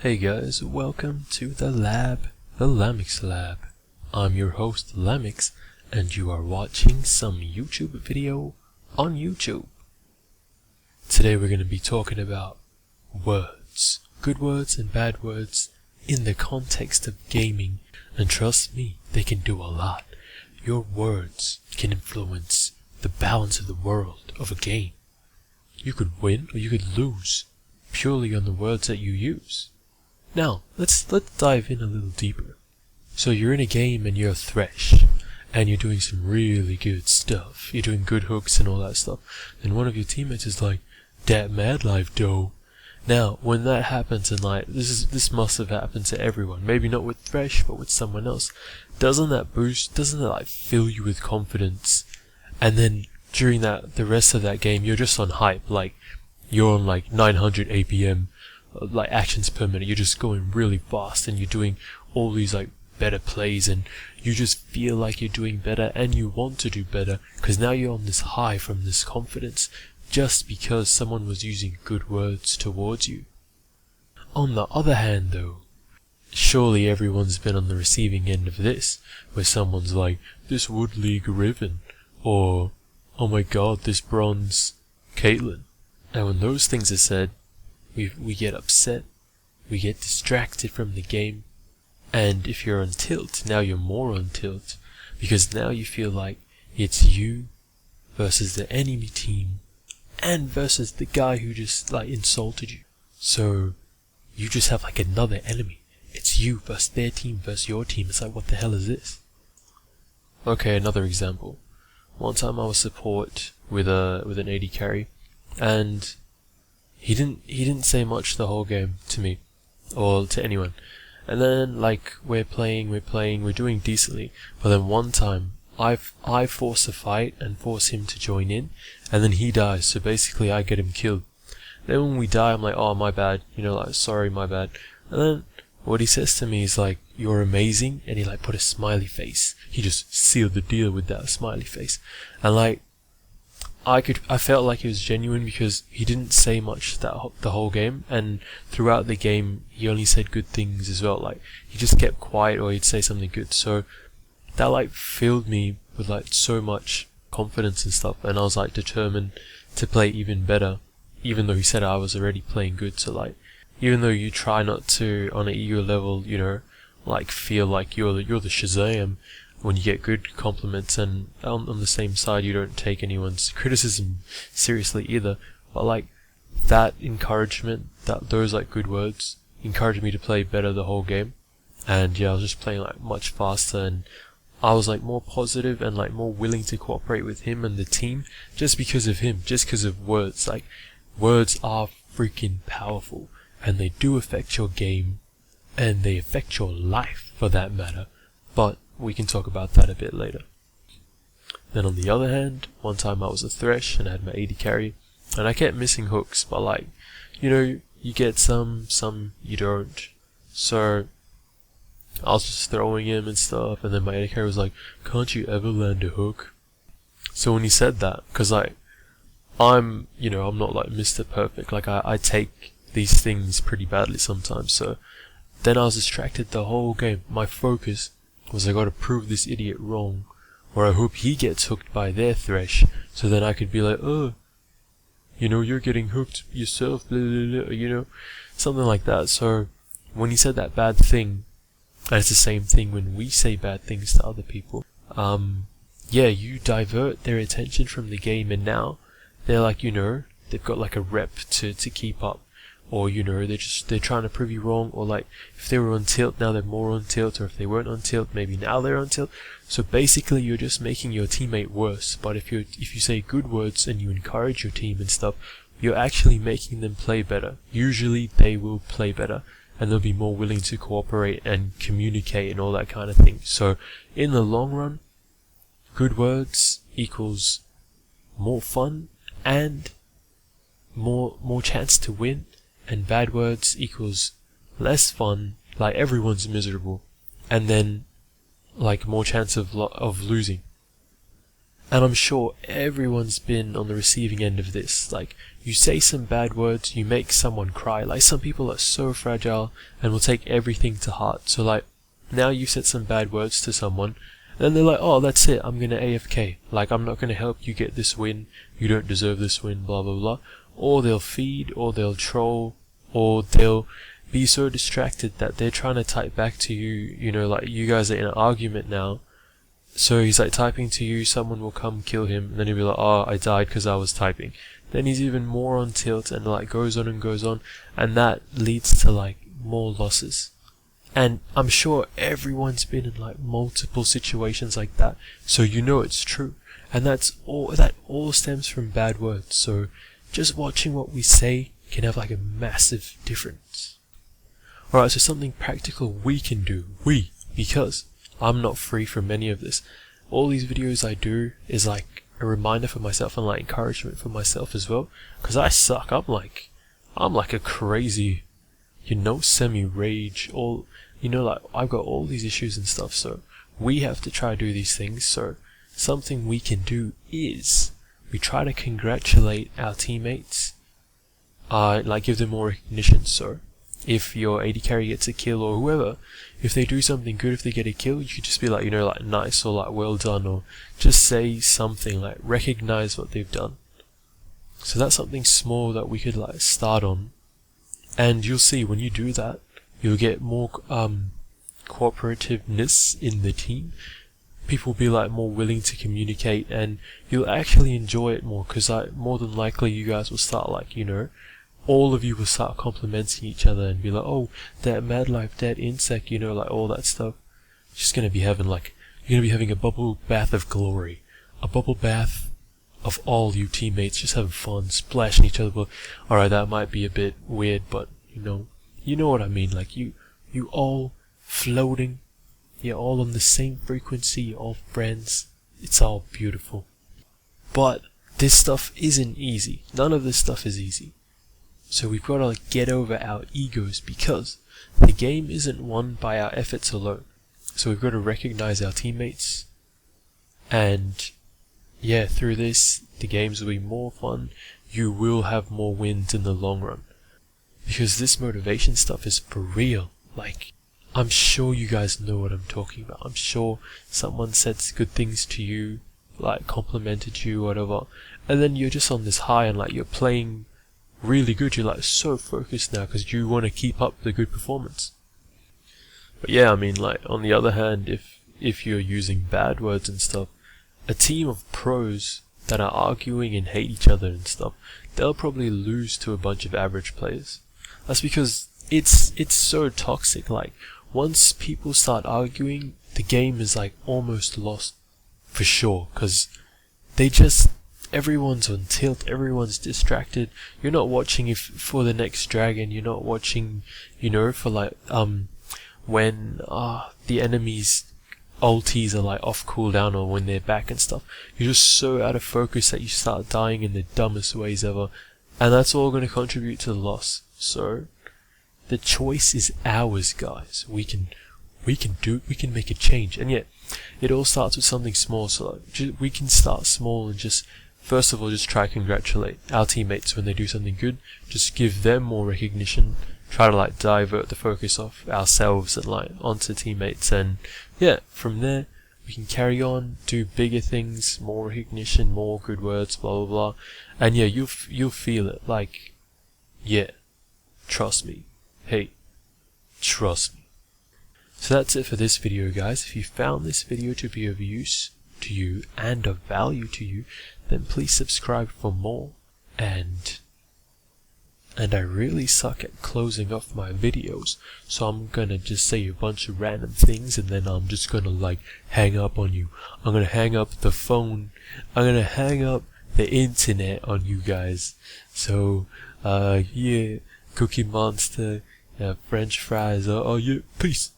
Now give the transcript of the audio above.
Hey guys, welcome to the lab, the Lamix Lab. I'm your host Lamix, and you are watching some YouTube video on YouTube. Today we're going to be talking about words, good words and bad words in the context of gaming, and trust me, they can do a lot. Your words can influence the balance of the world of a game. You could win or you could lose purely on the words that you use. Now, let's dive in a little deeper. So you're in a game and you're Thresh, and you're doing some really good stuff. You're doing good hooks and all that stuff. And one of your teammates is like, "Dat mad life dough." Now, when that happens, and like this must have happened to everyone. Maybe not with Thresh, but with someone else. Doesn't that like fill you with confidence? And then during the rest of that game, you're just on hype. Like you're on like 900 APM. Like actions per minute, you're just going really fast and you're doing all these like better plays, and you just feel like you're doing better and you want to do better because now you're on this high from this confidence just because someone was using good words towards you. On the other hand though, surely everyone's been on the receiving end of this, where someone's like, "This Wood League Riven," or "Oh my god, this bronze Caitlyn." And when those things are said, we get upset, we get distracted from the game, and if you're on tilt, now you're more on tilt, because now you feel like it's you versus the enemy team, and versus the guy who just like insulted you. So you just have like another enemy. It's you versus their team versus your team. It's like, what the hell is this? Okay, another example. One time I was support with an AD carry, and he didn't say much the whole game to me or to anyone. And then like we're playing, we're doing decently. But then one time I force a fight and force him to join in, and then he dies. So basically I get him killed. Then when we die, I'm like, "Oh, my bad," like, "Sorry, my bad." And then what he says to me is like, "You're amazing," and he like put a smiley face. He just sealed the deal with that smiley face, and like I felt like it was genuine because he didn't say much the whole game, and throughout the game he only said good things as well. Like he just kept quiet or he'd say something good. So that like filled me with like so much confidence and stuff, and I was like determined to play even better, even though he said I was already playing good. So like even though you try not to on an ego level, like feel like you're the Shazam when you get good compliments, and on the same side you don't take anyone's criticism seriously either, but like that encouragement, those like good words encouraged me to play better the whole game. And yeah, I was just playing like much faster, and I was like more positive and like more willing to cooperate with him and the team just because of him, just because of words. Like words are freaking powerful, and they do affect your game, and they affect your life for that matter, but we can talk about that a bit later. Then on the other hand, one time I was a Thresh and I had my AD carry, and I kept missing hooks, but like, you get some you don't. So I was just throwing him and stuff, and then my AD carry was like, "Can't you ever land a hook?" So when he said that, cause like, I'm not like Mr. Perfect, like I take these things pretty badly sometimes, so then I was distracted the whole game. My focus was I gotta prove this idiot wrong, or I hope he gets hooked by their Thresh, so then I could be like, "Oh, you're getting hooked yourself," blah, blah, blah, something like that. So when he said that bad thing, and it's the same thing when we say bad things to other people, yeah, you divert their attention from the game, and now they're like, they've got like a rep to keep up. Or they're trying to prove you wrong, or like if they were on tilt, now they're more on tilt, or if they weren't on tilt, maybe now they're on tilt. So basically you're just making your teammate worse. But if you say good words and you encourage your team and stuff, you're actually making them play better. Usually they will play better, and they'll be more willing to cooperate and communicate and all that kind of thing. So in the long run, good words equals more fun and more chance to win. And bad words equals less fun, like everyone's miserable, and then like more chance of losing. And I'm sure everyone's been on the receiving end of this. Like, you say some bad words, you make someone cry. Like, some people are so fragile and will take everything to heart. So like, now you said some bad words to someone, and then they're like, oh, that's it, I'm gonna AFK. Like, I'm not gonna help you get this win, you don't deserve this win, blah blah blah. Or they'll feed, or they'll troll, or they'll be so distracted that they're trying to type back to you, you know, like you guys are in an argument now. So he's like typing to you, someone will come kill him, and then he'll be like, oh, I died because I was typing. Then he's even more on tilt, and like goes on, and that leads to like more losses. And I'm sure everyone's been in like multiple situations like that, so you know it's true. And that all stems from bad words. So just watching what we say can have like a massive difference. Alright, so something practical we can do, because I'm not free from any of this. All these videos I do is like a reminder for myself and like encouragement for myself as well, because I suck. I'm like a crazy, you know, semi-rage, all, you know, like I've got all these issues and stuff, so we have to try to do these things. So something we can do is we try to congratulate our teammates, like give them more recognition. So if your AD carry gets a kill or whoever, if they do something good, if they get a kill, you could just be like, you know, like nice or like well done, or just say something like recognize what they've done. So that's something small that we could like start on, and you'll see when you do that, you'll get more cooperativeness in the team. People will be like more willing to communicate, and you'll actually enjoy it more, because like more than likely you guys will start like, you know, all of you will start complimenting each other and be like, oh, that mad life, that insect, you know, like all that stuff. Just gonna be having like, you're gonna be having a bubble bath of glory, a bubble bath of all you teammates just having fun, splashing each other. But alright, that might be a bit weird, but you know what I mean. Like you all floating, you're all on the same frequency, you're all friends. It's all beautiful. But this stuff isn't easy. None of this stuff is easy. So we've got to like get over our egos, because the game isn't won by our efforts alone. So we've got to recognize our teammates, and yeah, through this the games will be more fun. You will have more wins in the long run, because this motivation stuff is for real. Like, I'm sure you guys know what I'm talking about. I'm sure someone said good things to you, like complimented you, whatever, and then you're just on this high and like you're playing really good. You're like so focused now because you want to keep up the good performance. But yeah, I mean, like on the other hand, if you're using bad words and stuff, a team of pros that are arguing and hate each other and stuff, they'll probably lose to a bunch of average players. That's because it's so toxic. Like, once people start arguing, the game is like almost lost for sure, because everyone's on tilt, everyone's distracted. You're not watching for the next dragon, you're not watching, you know, for like when the enemy's ultis are like off cooldown, or when they're back and stuff. You're just so out of focus that you start dying in the dumbest ways ever, and that's all going to contribute to the loss. So the choice is ours, guys. We can make a change. And yet it all starts with something small. So like, we can start small and just first of all just try to congratulate our teammates when they do something good. Just give them more recognition. Try to like divert the focus off ourselves and like onto teammates, and yeah, from there we can carry on, do bigger things, more recognition, more good words, blah blah blah. And yeah, you'll feel it. Like, yeah, trust me. Hey, trust me. So that's it for this video, guys. If you found this video to be of use to you and of value to you, then please subscribe for more. And I really suck at closing off my videos, so I'm gonna just say a bunch of random things, and then I'm just gonna like hang up on you. I'm gonna hang up the phone. I'm gonna hang up the internet on you guys. So yeah, Cookie Monster, French fries. Oh yeah, peace.